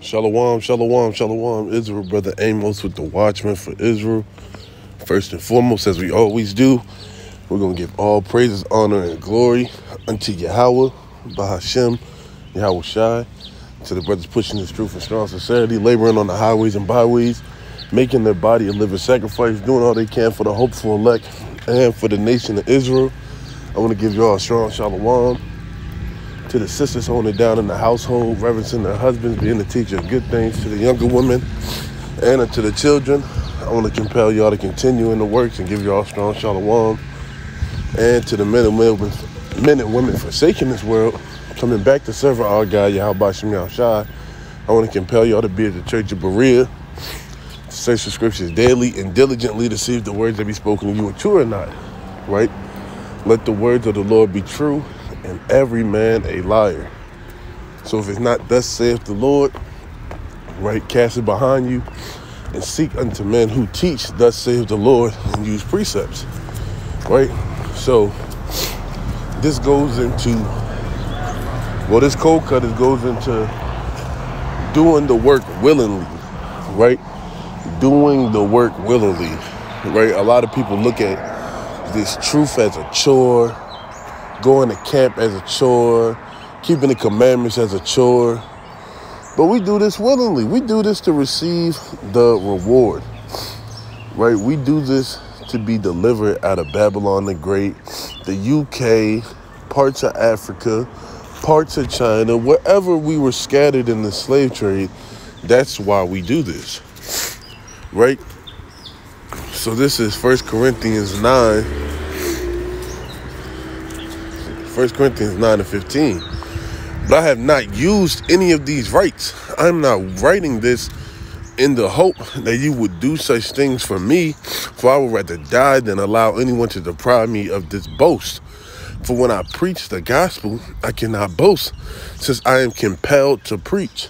Shalom, shalom, shalom, Israel. Brother Amos with the Watchman for Israel. First and foremost, as we always do, we're going to give all praises, honor, and glory unto Yahweh, Bahashem, Yahweh Shai, to the brothers pushing this truth and strong sincerity, laboring on the highways and byways, making their body a living sacrifice, doing all they can for the hopeful elect and for the nation of Israel. I want to give you all a strong shalom. To the sisters holding it down in the household, reverencing their husbands, being the teacher of good things, to the younger women, and to the children. I want to compel y'all to continue in the works and give y'all a strong shalom. And to the men and women forsaking this world, coming back to serve our God, Yahweh Shem Shai. I want to compel y'all to be at the Church of Berea, to search the scriptures daily and diligently to see if the words that be spoken to you are true or not, right? Let the words of the Lord be true, and every man a liar. So if it's not thus saith the Lord, right, cast it behind you and seek unto men who teach thus saith the Lord and use precepts, right? So this goes into, well, this cold cut goes into doing the work willingly, right? Doing the work willingly, right? A lot of people look at this truth as a chore, going to camp as a chore, keeping the commandments as a chore. But we do this willingly. We do this to receive the reward, right? We do this to be delivered out of Babylon the Great, the UK, parts of Africa, parts of China, wherever we were scattered in the slave trade. That's why we do this, right? So this is 1 Corinthians 9. 1 Corinthians 9 and 15. But I have not used any of these rights. I'm not writing this in the hope that you would do such things for me, for I would rather die than allow anyone to deprive me of this boast. For when I preach the gospel, I cannot boast, since I am compelled to preach.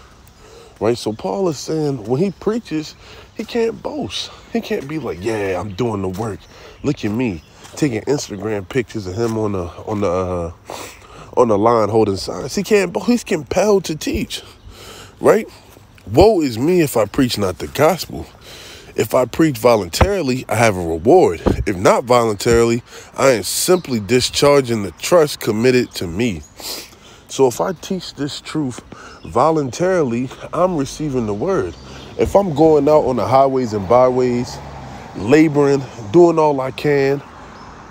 Right? So Paul is saying when he preaches, he can't boast. He can't be like, yeah, I'm doing the work. Look at me. Taking Instagram pictures of him on the line holding signs. He can't. He's compelled to teach, right? Woe is me if I preach not the gospel. If I preach voluntarily, I have a reward. If not voluntarily, I am simply discharging the trust committed to me. So if I teach this truth voluntarily, I'm receiving the word. If I'm going out on the highways and byways, laboring, doing all I can,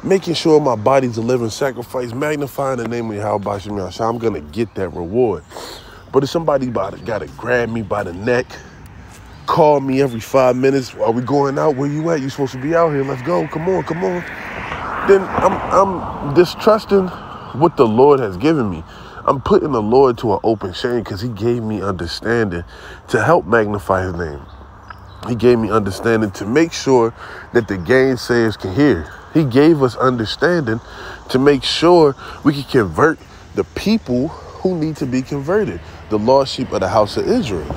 making sure my body's a living sacrifice, magnifying the name of Yahweh Shem Yahshua, I'm going to get that reward. But if somebody got to grab me by the neck, call me every 5 minutes, are we going out? Where you at? You supposed to be out here. Let's go. Come on, come on. Then I'm distrusting what the Lord has given me. I'm putting the Lord to an open shame because he gave me understanding to help magnify his name. He gave me understanding to make sure that the gainsayers can hear. He gave us understanding to make sure we can convert the people who need to be converted, the lost sheep of the house of Israel.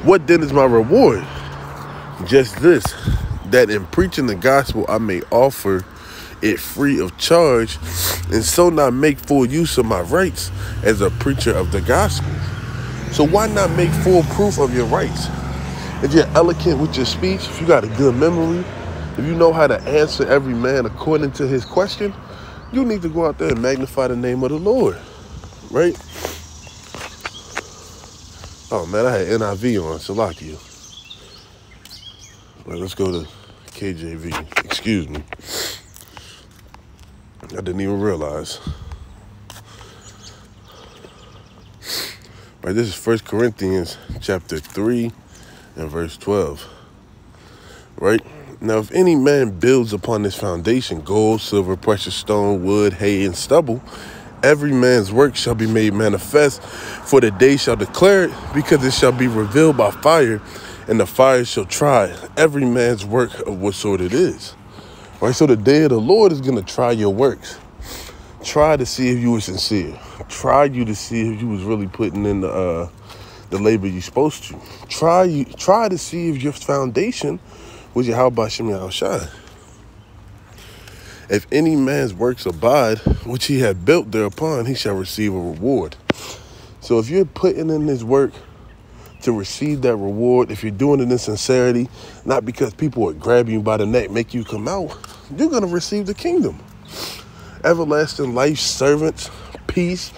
What then is my reward? Just this, that in preaching the gospel, I may offer it free of charge, and so not make full use of my rights as a preacher of the gospel. So why not make full proof of your rights? If you're eloquent with your speech, if you got a good memory, if you know how to answer every man according to his question, you need to go out there and magnify the name of the Lord, right? Oh, man, I had NIV on, Salakia. Right, let's go to KJV. Excuse me. I didn't even realize. Right, this is 1 Corinthians chapter 3 and verse 12. Right? Now, if any man builds upon this foundation, gold, silver, precious stone, wood, hay, and stubble, every man's work shall be made manifest, for the day shall declare it, because it shall be revealed by fire, and the fire shall try every man's work of what sort it is. Right? So the day of the Lord is going to try your works. Try to see if you were sincere. Try you to see if you was really putting in the labor you're supposed to. Try to see if your foundation was Yahweh Shem Yahshua. If any man's works abide, which he hath built thereupon, he shall receive a reward. So if you're putting in this work to receive that reward, if you're doing it in sincerity, not because people are grabbing you by the neck, make you come out, you're going to receive the kingdom. Everlasting life, servants, peace,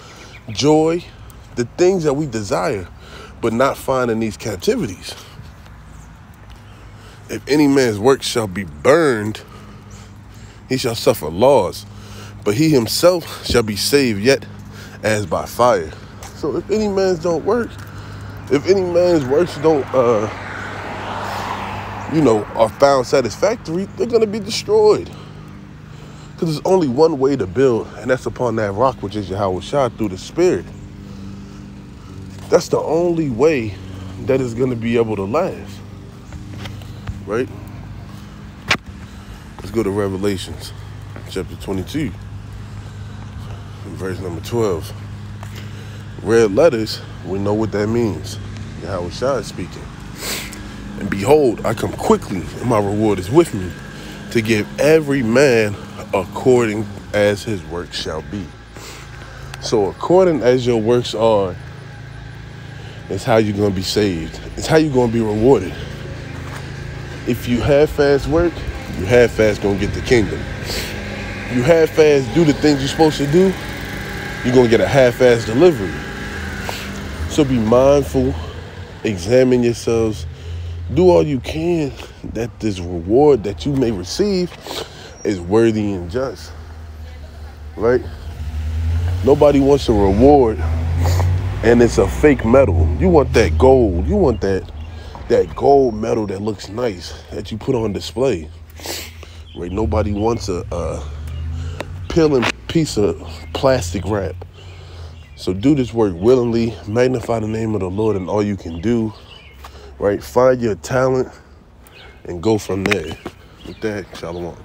joy, the things that we desire, but not find in these captivities. If any man's work shall be burned, he shall suffer loss, but he himself shall be saved, yet as by fire. So if any man's don't work, if any man's works don't, are found satisfactory, they're going to be destroyed. Because there's only one way to build, and that's upon that rock, which is Yahweh Shah, through the Spirit. That's the only way that is going to be able to last. Right? Let's go to Revelations, chapter 22, verse number 12. Red letters, we know what that means. Yahweh Shah is speaking. And behold, I come quickly, and my reward is with me, to give every man according as his work shall be. So according as your works are, is how you're going to be saved. It's how you're going to be rewarded. If you half-ass work, you half-ass going to get the kingdom. You half-ass do the things you're supposed to do, you're going to get a half-ass delivery. So be mindful, examine yourselves, do all you can that this reward that you may receive is worthy and just, right? Nobody wants a reward and it's a fake medal. You want that gold. You want that gold medal that looks nice, that you put on display, right? Nobody wants a peeling piece of plastic wrap. So do this work willingly, magnify the name of the Lord in all you can do, right? Find your talent and go from there. With that, shalom.